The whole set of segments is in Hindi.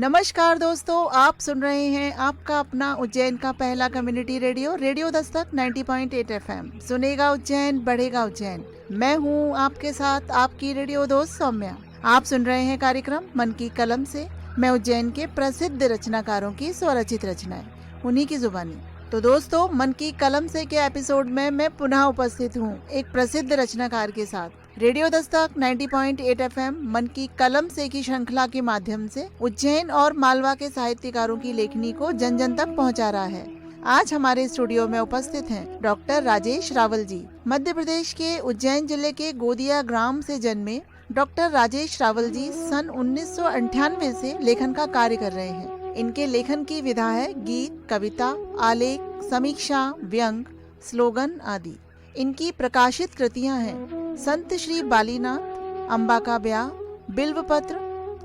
नमस्कार दोस्तों, आप सुन रहे हैं आपका अपना उज्जैन का पहला community radio radio Dastak 90.8 FM. सुनेगा उज्जैन, बढ़ेगा उज्जैन। मैं हूं आपके साथ आपकी रेडियो दोस्त सौम्या। आप सुन रहे हैं कार्यक्रम मन की कलम से। मैं उज्जैन के प्रसिद्ध रचनाकारों की स्वरचित रचनाएं, उन्हीं की जुबानी। तो दोस्तों, मन की कलम से के एपिसोड में मैं पुनः उपस्थित हूँ एक प्रसिद्ध रचनाकार के साथ। रेडियो दस्तक 90.8 एफएम मन की कलम से की श्रृंखला के माध्यम से उज्जैन और मालवा के साहित्यकारों की लेखनी को जन जन तक पहुंचा रहा है। आज हमारे स्टूडियो में उपस्थित हैं डॉक्टर राजेश रावल जी। मध्य प्रदेश के उज्जैन जिले के गोदिया ग्राम से जन्मे डॉक्टर राजेश रावल जी सन 1998 से लेखन का कार्य कर रहे हैं। इनके लेखन की विधा है गीत, कविता, आलेख, समीक्षा, व्यंग, स्लोगन आदि। इनकी प्रकाशित कृतियां हैं संत श्री बालीनाथ, अम्बा का ब्याह, बिल्वपत्र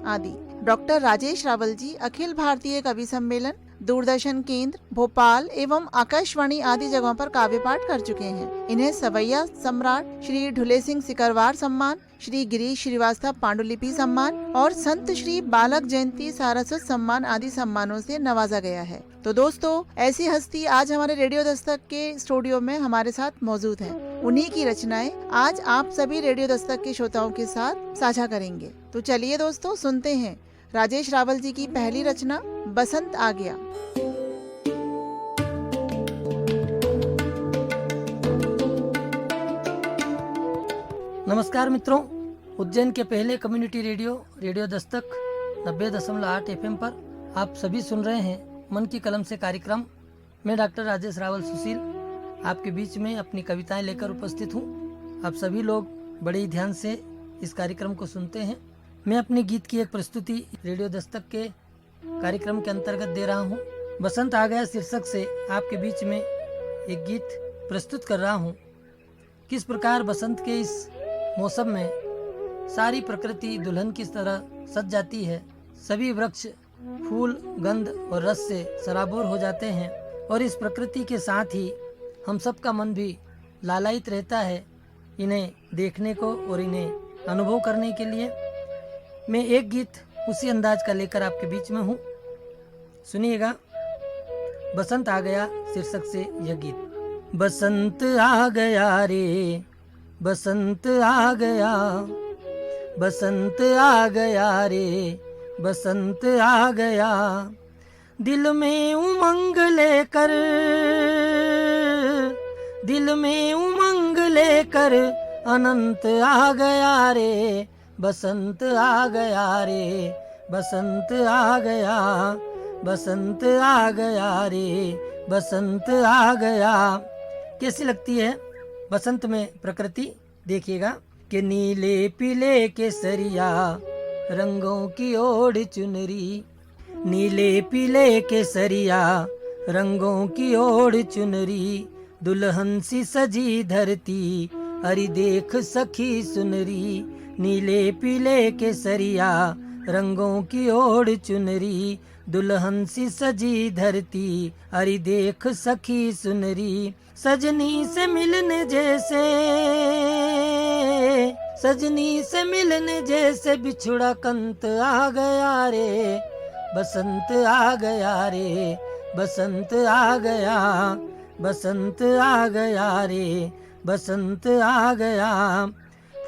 आदि। डॉक्टर राजेश रावल जी अखिल भारतीय कवि सम्मेलन, दूरदर्शन केंद्र भोपाल एवं आकाशवाणी आदि जगहों पर काव्य पाठ कर चुके हैं। इन्हें सवैया सम्राट श्री ढुले सिंह सिकरवार सम्मान, श्री गिरीश श्रीवास्तव पांडुलिपि सम्मान और संत श्री बालक जयंती सारस्वत सम्मान आदि सम्मानों से नवाजा गया है। तो दोस्तों, ऐसी हस्ती आज हमारे रेडियो दस्तक के स्टूडियो में हमारे साथ मौजूद है। उन्हीं की रचनाएं आज आप सभी रेडियो दस्तक के श्रोताओं के साथ साझा करेंगे। तो चलिए दोस्तों, सुनते हैं राजेश रावल जी की पहली रचना बसंत आ गया। नमस्कार मित्रों, उज्जैन के पहले कम्युनिटी रेडियो दस्तक 90.8 एफएम पर आप सभी सुन रहे हैं मन की कलम से कार्यक्रम। मैं डॉक्टर राजेश रावल सुशील आपके बीच में अपनी कविताएं लेकर उपस्थित हूं। आप सभी लोग बड़े ही ध्यान से इस कार्यक्रम को सुनते हैं। मैं अपने गीत की एक प्रस्तुति रेडियो दस्तक के कार्यक्रम के अंतर्गत दे रहा हूं। बसंत आ गया शीर्षक से आपके बीच में एक गीत प्रस्तुत कर रहा हूं। किस प्रकार बसंत के इस मौसम में सारी प्रकृति दुल्हन की तरह सज जाती है। सभी वृक्ष फूल, गंध और रस से सराबोर हो जाते हैं और इस प्रकृति के साथ ही हम सब का मन भी लालायित रहता है इन्हें देखने को और इन्हें अनुभव करने के लिए। मैं एक गीत उसी अंदाज का लेकर आपके बीच में हूँ। सुनिएगा, बसंत आ गया शीर्षक से यह गीत। बसंत आ गया रे, बसंत आ गया, बसंत आ गया रे, बसंत आ गया। दिल में उमंग लेकर, दिल में उमंग लेकर अनंत आ गया रे, बसंत आ गया रे, बसंत आ गया, बसंत आ गया रे, बसंत आ गया। कैसी लगती है बसंत में प्रकृति? देखिएगा कि नीले पीले केसरिया रंगों की ओढ़ चुनरी, नीले पीले केसरिया रंगों की ओढ़ चुनरी, दुल्हन सी सजी धरती अरि देख सखी सुनरी। नीले पीले केसरिया रंगों की ओढ़ चुनरी, दुल्हन सी सजी धरती अरि देख सखी सुनरी। सजनी से मिलने जैसे, सजनी से मिलने जैसे बिछुड़ा कंत आ गया रे, बसंत आ गया रे, बसंत आ गया, बसंत आ गया रे, बसंत आ गया।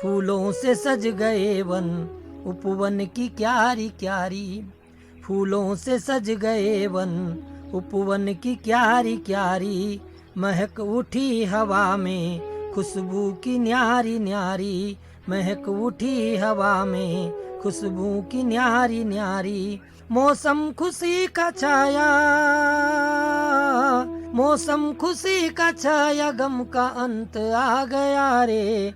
फूलों से सज गए वन, उपवन की क्यारी क्यारी, फूलों से सज गए वन, उपवन की क्यारी क्यारी। महक उठी हवा में खुशबू की न्यारी न्यारी, महक उठी हवा में खुशबू की न्यारी न्यारी। मौसम खुशी का छाया, मौसम खुशी का छाया, गम का अंत आ गया रे,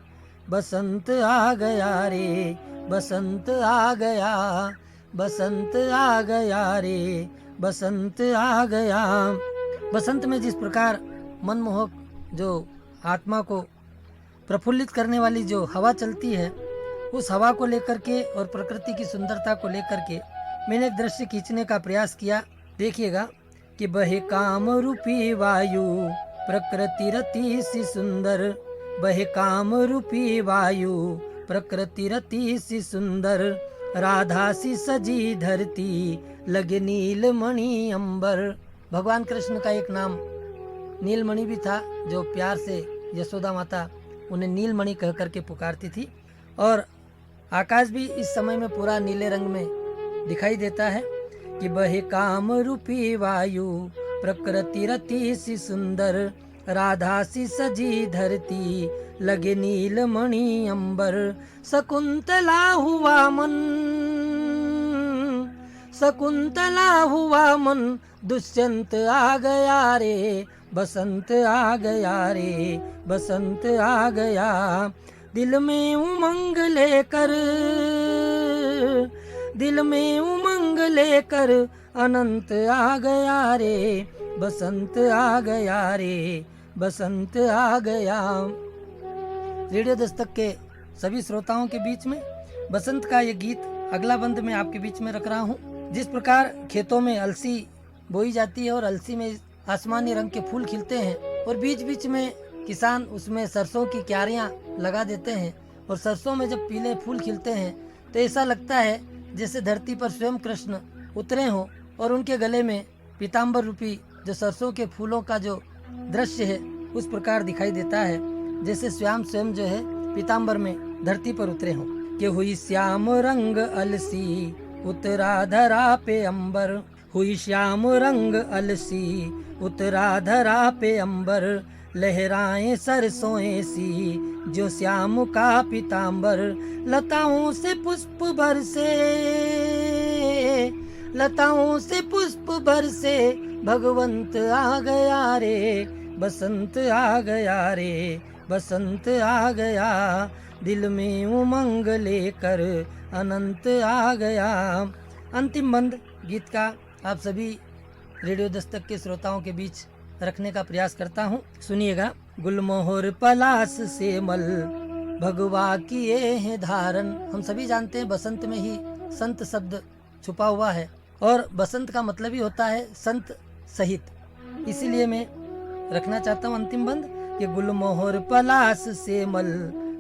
बसंत आ गया रे, बसंत आ गया, बसंत आ गया रे, बसंत आ गया। बसंत में जिस प्रकार मनमोहक जो आत्मा को प्रफुल्लित करने वाली जो हवा चलती है, उस हवा को लेकर के और प्रकृति की सुंदरता को लेकर के मैंने एक दृश्य खींचने का प्रयास किया। देखिएगा कि बहे काम रूपी वायु, प्रकृति रति सी सुंदर, बहे काम रूपी वायु, प्रकृति रति सी सुंदर। राधा सी सजी धरती लगे नीलमणि अंबर। भगवान कृष्ण का एक नाम नीलमणि भी था, जो प्यार से यशोदा माता उन्हें नीलमणि कह करके पुकारती थी। और आकाश भी इस समय में पूरा नीले रंग में दिखाई देता है कि बहे काम रूपी वायु प्रकृति रति सी सुंदर, राधा सी सजी धरती लगे नीलमणि अंबर। शकुंतला हुआ मन, शकुंतला हुआ मन, दुष्यंत आ गया रे, बसंत आ गया रे, बसंत आ गया। दिल में उमंग लेकर, दिल में उमंग लेकर, अनंत आ गया रे, बसंत आ गया रे, बसंत आ गया। रेडियो दस्तक के सभी श्रोताओं के बीच में बसंत का ये गीत अगला बंद में आपके बीच में रख रहा हूँ। जिस प्रकार खेतों में अलसी बोई जाती है और अलसी में आसमानी रंग के फूल खिलते हैं और बीच बीच में किसान उसमें सरसों की क्यारियां लगा देते हैं और सरसों में जब पीले फूल खिलते हैं तो ऐसा लगता है जैसे धरती पर स्वयं कृष्ण उतरे हों और उनके गले में पीताम्बर रूपी जो सरसों के फूलों का जो दृश्य है उस प्रकार दिखाई देता है, जैसे श्याम स्वयं जो है पीताम्बर में धरती पर उतरे हों। कि हुई श्याम रंग अलसी उतरा धरा पे अंबर, हुई श्याम रंग अलसी उतरा धरा पे अंबर, लहराएं सरसों सी जो श्याम का पीताम्बर। लताओं से पुष्प बरसे, लताओं से पुष्प बरसे, भगवंत आ गया रे, बसंत आ गया रे, बसंत आ गया। दिल में उमंग लेकर अनंत आ गया। अंतिम बंद गीत का आप सभी रेडियो दस्तक के श्रोताओं के बीच रखने का प्रयास करता हूँ, सुनिएगा। गुलमोहर पलास से मल भगवा किए हैं धारण। हम सभी जानते हैं बसंत में ही संत शब्द छुपा हुआ है और बसंत का मतलब ही होता है संत सहित, इसीलिए मैं रखना चाहता हूँ अंतिम बंद कि गुलमोहर पलास से मल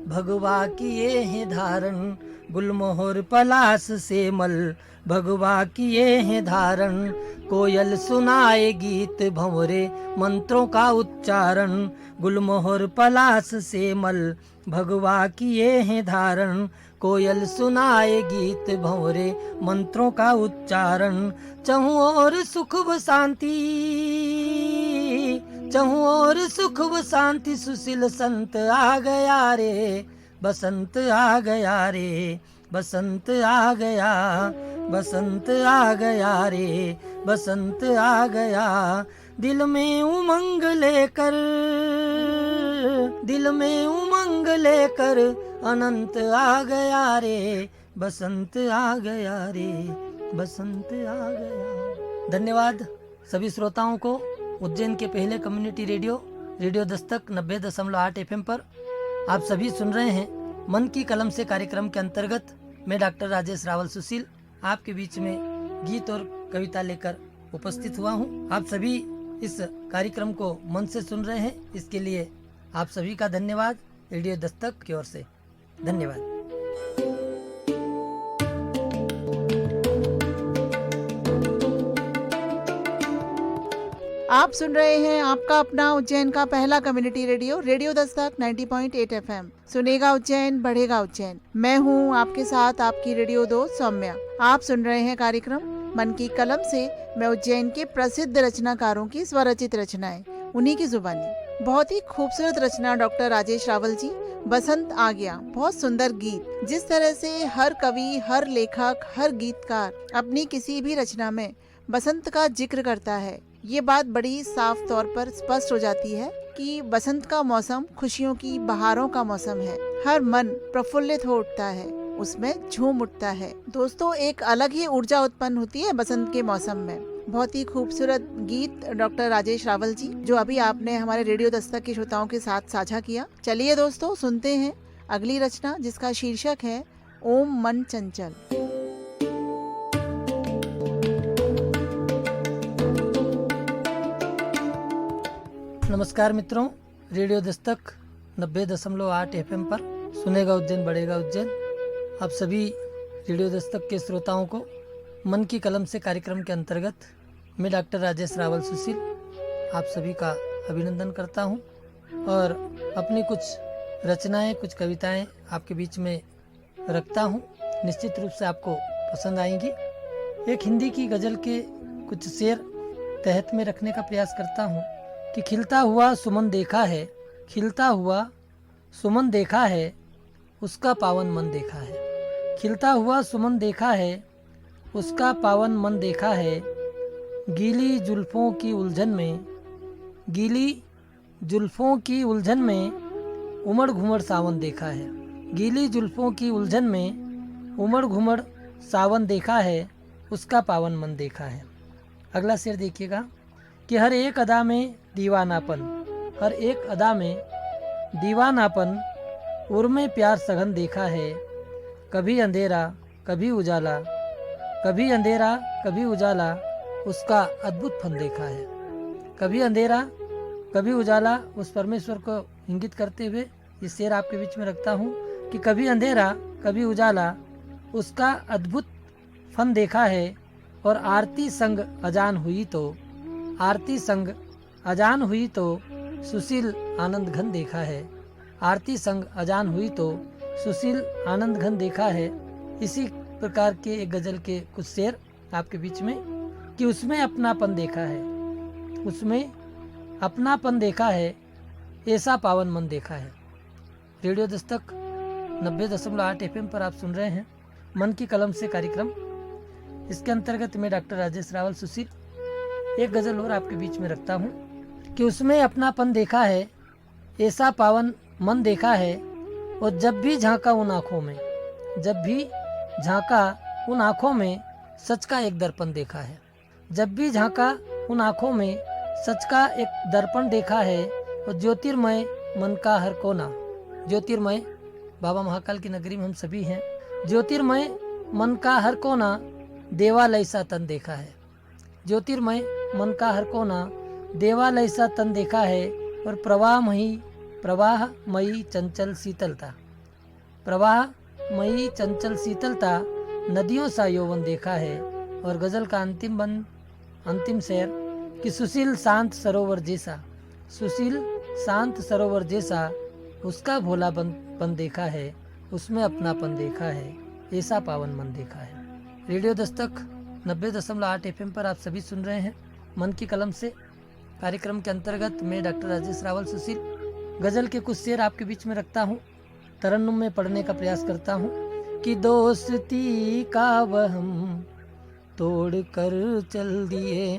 भगवा किए हैं धारण, गुलमोहर पलास से मल भगवा किए हैं धारण। कोयल सुनाए गीत भंवरे मंत्रों का उच्चारण, गुलमोहर पलास से मल भगवा किए हैं धारण। कोयल सुनाए गीत भंवरे मंत्रों का उच्चारण। चहु और सुख व शांति, चहु और सुख व शांति, सुशील संत आ गया रे, बसंत आ गया रे, बसंत आ गया, बसंत आ गया रे, बसंत आ गया। दिल में उमंग लेकर, दिल में उमंग लेकर, अनंत आ गया रे, बसंत आ गया रे, बसंत आ गया। धन्यवाद सभी श्रोताओं को। उज्जैन के पहले community radio radio Dastak 90.8 FM पर आप सभी सुन रहे हैं मन की कलम से कार्यक्रम के अंतर्गत मैं डॉक्टर राजेश रावल सुशील आपके बीच में गीत और कविता लेकर उपस्थित हुआ हूं। आप सभी इस कार्यक्रम को मन से सुन रहे हैं, इसके लिए आप सभी का धन्यवाद रेडियो दस्तक की ओर से। धन्यवाद। आप सुन रहे हैं आपका अपना उज्जैन का पहला community radio radio Dastak 90.8 FM। सुनेगा उज्जैन बढ़ेगा उज्जैन। मैं हूं आपके साथ आपकी रेडियो दोस्त सौम्या। आप सुन रहे हैं कार्यक्रम मन की कलम से। मैं उज्जैन के प्रसिद्ध रचनाकारों की स्वरचित रचनाएं उन्हीं की जुबानी। बहुत ही खूबसूरत रचना डॉक्टर राजेश रावल जी, बसंत आ गया। बहुत सुंदर गीत। जिस तरह से हर कवि, हर लेखक, हर गीतकार अपनी किसी भी रचना में बसंत का जिक्र करता है, ये बात बड़ी साफ तौर पर स्पष्ट हो जाती है कि बसंत का मौसम खुशियों की बहारों का मौसम है। हर मन प्रफुल्लित हो उठता है, उसमें झूम उठता है। दोस्तों, एक अलग ही ऊर्जा उत्पन्न होती है बसंत के मौसम में। बहुत ही खूबसूरत गीत डॉक्टर राजेश रावल जी, जो अभी आपने हमारे रेडियो दस्तक के श्रोताओं के साथ साझा किया। चलिए दोस्तों, सुनते हैं अगली रचना जिसका शीर्षक है ओम मन चंचल। नमस्कार मित्रों, रेडियो दस्तक 90.8 FM पर सुनेगा उज्जैन बढ़ेगा उज्जैन। आप सभी रेडियो दस्तक के श्रोताओं को मन की कलम से कार्यक्रम के अंतर्गत मैं डॉक्टर राजेश रावल सुशील आप सभी का अभिनंदन करता हूं और अपनी कुछ रचनाएं, कुछ कविताएं आपके बीच में रखता हूं। निश्चित रूप से आपको पसंद आएंगी। एक हिंदी की गज़ल के कुछ शेर तहत में रखने का प्रयास करता हूं कि खिलता हुआ सुमन देखा है, खिलता हुआ सुमन देखा है, उसका पावन मन देखा है। खिलता हुआ सुमन देखा है, उसका पावन मन देखा है। गीली जुल्फ़ों की उलझन में, गीली जुल्फ़ों की उलझन में उमड़ घुमड़ सावन देखा है। गीली जुल्फ़ों की उलझन में उमड़ घुमड़ सावन देखा है, उसका पावन मन देखा है। अगला शेर देखिएगा कि हर एक अदा में दीवानापन, हर एक अदा में दीवानापन, उर्मे प्यार सघन देखा है। कभी अंधेरा कभी उजाला, कभी अंधेरा कभी उजाला, उसका अद्भुत फन देखा है। कभी अंधेरा कभी उजाला, उस परमेश्वर को इंगित करते हुए ये शेर आपके बीच में रखता हूँ कि कभी अंधेरा कभी उजाला, उसका अद्भुत फन देखा है। और आरती संग अजान हुई तो, आरती संग अजान हुई तो सुशील आनंद घन देखा है। आरती संग अजान हुई तो सुशील आनंद घन देखा है। इसी प्रकार के एक गज़ल के कुछ शेर आपके बीच में कि उसमें अपनापन देखा है, उसमें अपनापन देखा है, ऐसा पावन मन देखा है। रेडियो दस्तक 90.8 FM पर आप सुन रहे हैं मन की कलम से कार्यक्रम। इसके अंतर्गत मैं डॉक्टर राजेश रावल सुशील एक गज़ल और आपके बीच में रखता हूँ कि उसमें अपनापन देखा है, ऐसा पावन मन देखा है। और जब भी झांका उन आँखों में, जब भी झांका उन आँखों में, सच का एक दर्पण देखा है। जब भी झांका उन आँखों में, सच का एक दर्पण देखा है। और ज्योतिर्मय मन का हर कोना, ज्योतिर्मय बाबा महाकाल की नगरी में हम सभी हैं। ज्योतिर्मय मन का हर कोना, देवालय सा तन देखा है। ज्योतिर्मय मन का हर कोना, देवालय सा तन देखा है। और प्रवाहमयी चंचल शीतलता, प्रवाहमयी चंचल शीतलता, नदियों सा यौवन देखा है। और गज़ल का अंतिम शेर कि सुशील शांत सरोवर जैसा, सुशील शांत सरोवर जैसा, उसका भोलापन देखा है, उसमें अपनापन देखा है, ऐसा पावन मन देखा है। रेडियो दस्तक 90.8 FM पर आप सभी सुन रहे हैं मन की कलम से कार्यक्रम के अंतर्गत मैं डॉक्टर राजेश रावल सुशील गज़ल के कुछ शेर आपके बीच में रखता हूँ, तरन्नुम में पढ़ने का प्रयास करता हूँ कि दोस्ती का वहम तोड़ कर चल दिए,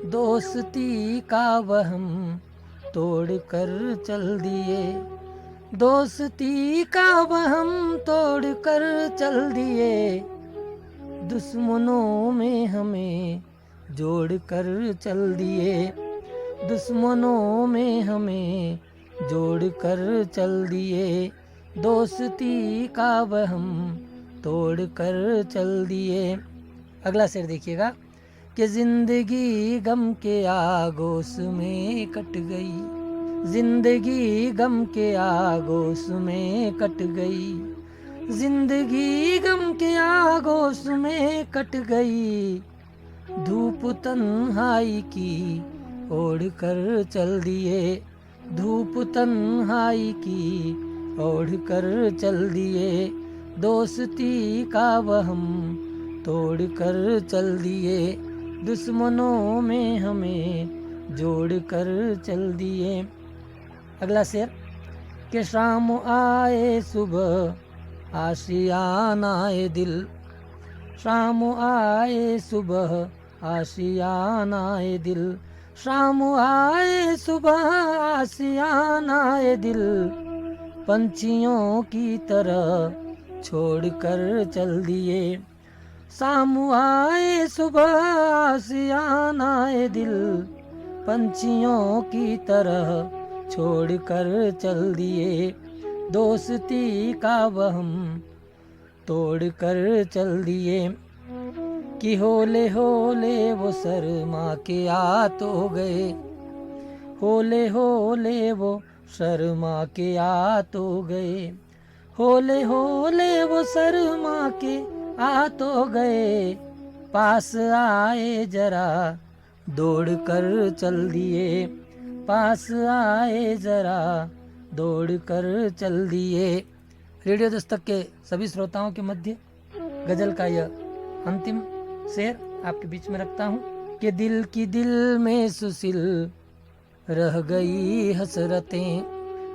दोस्ती का वहम तोड़ कर चल दिए, दोस्ती का वहम तोड़ कर चल दिए, दुश्मनों में हमें जोड़ कर चल दिए, दुश्मनों में हमें जोड़ कर चल दिए, दोस्ती का वहम तोड़ कर चल दिए। अगला शेर देखिएगा कि जिंदगी गम के आगोश में कट गई, जिंदगी गम के आगोश में कट गई, जिंदगी गम के आगोश में कट गई, धूप तन्हाई की ओढ़ कर चल दिए, धूप तन्हाई की ओढ़ कर चल दिए, दोस्ती का वहम तोड़ कर चल दिए, दुश्मनों में हमें जोड़ कर चल दिए। अगला शेर कि शाम आए सुबह आशियानाए दिल, शाम आए सुबह आशियानाए दिल, शाम आए सुबह आशियानाए दिल, पंछियों की तरह छोड़ कर चल दिए, शाम आए सुबह आशियानाए दिल, पंछियों की तरह छोड़ कर चल दिए, दोस्ती का वहम तोड़ कर चल दिए, कि होले होले वो शर्मा के आ तो गए, होले होले वो शर्मा के आ तो गए, होले होले वो शर्मा के आ तो गए, पास आए जरा, दौड़ कर चल दिए, पास आए जरा, दौड़ कर चल दिए। रेडियो दस्तक के सभी श्रोताओं के मध्य गजल का यह अंतिम शेर आपके बीच में रखता हूँ कि दिल की दिल में सुशील रह गई हसरतें,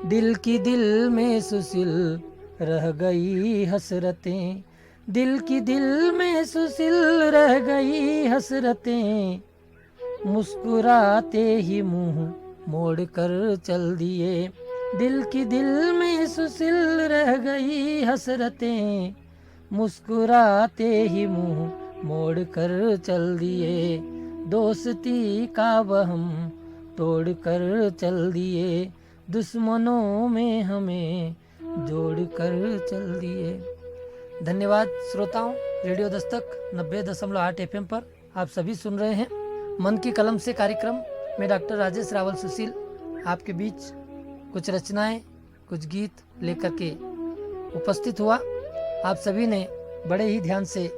दिल की दिल में सुशील रह गई हसरतें, दिल की दिल में सुशील रह गई हसरतें, मुस्कुराते ही मुंह मोड़ कर चल दिए, दिल की दिल में सुशील रह गई हसरतें, मुस्कुराते ही मुंह मोड़ कर चल दिए, दोस्ती का वहम तोड़ कर चल दिए, दुश्मनों में हमें जोड़ कर चल दिए। धन्यवाद श्रोताओं। रेडियो दस्तक 90.8 FM पर आप सभी सुन रहे हैं मन की कलम से कार्यक्रम में डॉक्टर राजेश रावल सुशील आपके बीच कुछ रचनाएं, कुछ गीत लेकर के उपस्थित हुआ। आप सभी ने बड़े ही ध्यान से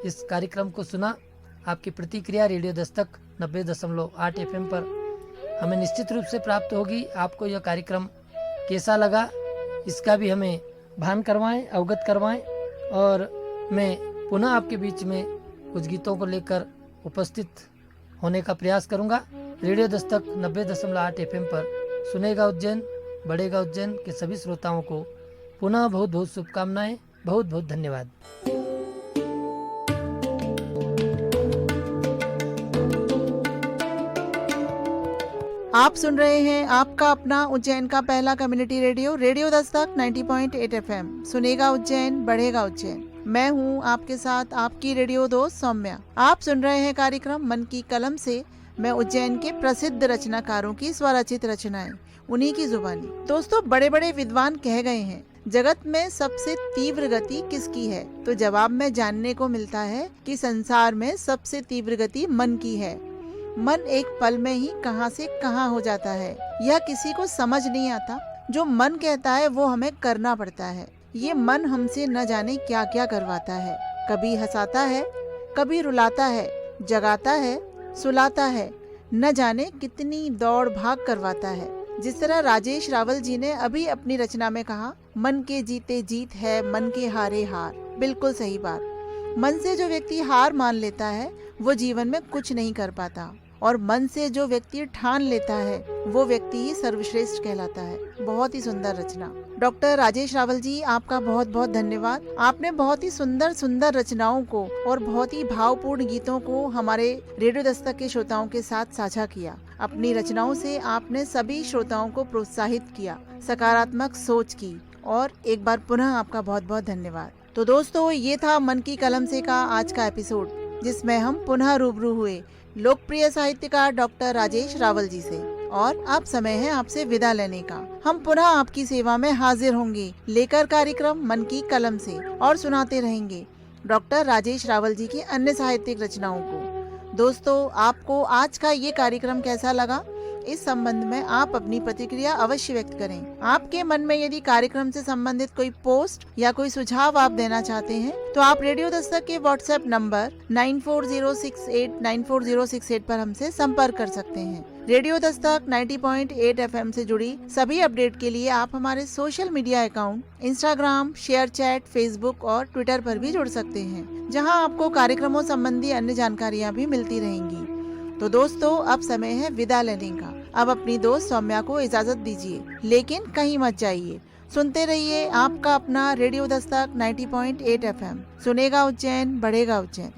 इस कार्यक्रम को सुना। आपकी प्रतिक्रिया रेडियो दस्तक 90.8 FM पर हमें निश्चित रूप से प्राप्त होगी। आपको यह कार्यक्रम कैसा लगा इसका भी हमें भान करवाएं, अवगत करवाएं और मैं पुनः आपके बीच में कुछ गीतों को लेकर उपस्थित होने का प्रयास करूंगा। रेडियो दस्तक 90.8 FM पर सुनेगा उज्जैन बढ़ेगा उज्जैन के सभी श्रोताओं को पुनः बहुत बहुत शुभकामनाएं, बहुत बहुत धन्यवाद। आप सुन रहे हैं आपका अपना उज्जैन का पहला community radio radio Dastak 90.8 FM सुनेगा उज्जैन बढ़ेगा उज्जैन। मैं हूं आपके साथ आपकी रेडियो दोस्त सौम्या। आप सुन रहे हैं कार्यक्रम मन की कलम से। मैं उज्जैन के प्रसिद्ध रचनाकारों की स्वरचित रचनाएं उन्हीं की जुबानी। दोस्तों, बड़े बड़े विद्वान कह गए हैं जगत में सबसे तीव्र गति किसकी है, तो जवाब में जानने को मिलता है कि संसार में सबसे तीव्र गति मन की है। मन एक पल में ही कहां से कहां हो जाता है, यह किसी को समझ नहीं आता। जो मन कहता है वो हमें करना पड़ता है। ये मन हमसे न जाने क्या क्या करवाता है, कभी हंसाता है, कभी रुलाता है, जगाता है, सुलाता है, न जाने कितनी दौड़ भाग करवाता है। जिस तरह राजेश रावल जी ने अभी अपनी रचना में कहा, मन के जीते जीत है, मन के हारे हार। बिल्कुल सही बात। मन से जो व्यक्ति हार मान लेता है वो जीवन में कुछ नहीं कर पाता, और मन से जो व्यक्ति ठान लेता है वो व्यक्ति ही सर्वश्रेष्ठ कहलाता है। बहुत ही सुंदर रचना। डॉक्टर राजेश रावल जी, आपका बहुत बहुत धन्यवाद। आपने बहुत ही सुंदर सुंदर रचनाओं को और बहुत ही भावपूर्ण गीतों को हमारे रेडियो दस्तक के श्रोताओं के साथ साझा किया। अपनी रचनाओं से आपने सभी श्रोताओं को प्रोत्साहित किया, सकारात्मक सोच की, और एक बार पुनः आपका बहुत बहुत धन्यवाद। तो दोस्तों, ये था मन की कलम से का आज का एपिसोड, जिसमें हम पुनः रूबरू हुए लोकप्रिय साहित्यकार डॉक्टर राजेश रावल जी से। और अब समय है आपसे विदा लेने का। हम पुनः आपकी सेवा में हाजिर होंगे लेकर कार्यक्रम मन की कलम से, और सुनाते रहेंगे डॉक्टर राजेश रावल जी की अन्य साहित्यिक रचनाओं को। दोस्तों, आपको आज का ये कार्यक्रम कैसा लगा, इस संबंध में आप अपनी प्रतिक्रिया अवश्य व्यक्त करें। आपके मन में यदि कार्यक्रम से संबंधित कोई पोस्ट या कोई सुझाव आप देना चाहते हैं तो आप रेडियो दस्तक के व्हाट्सएप नंबर 9406894068 पर हमसे संपर्क कर सकते हैं। रेडियो दस्तक 90.8 FM से जुड़ी सभी अपडेट के लिए आप हमारे social media account Instagram, share chat, Facebook और ट्विटर पर भी जुड़ सकते हैं, जहां आपको कार्यक्रमों संबंधी अन्य जानकारियां भी मिलती रहेंगी। तो दोस्तों, अब समय है विदा लेने का। अब अपनी दोस्त सौम्या को इजाजत दीजिए, लेकिन कहीं मत जाइए। सुनते रहिए आपका अपना रेडियो दस्तक 90.8 FM सुनेगा उज्जैन बढ़ेगा उज्जैन।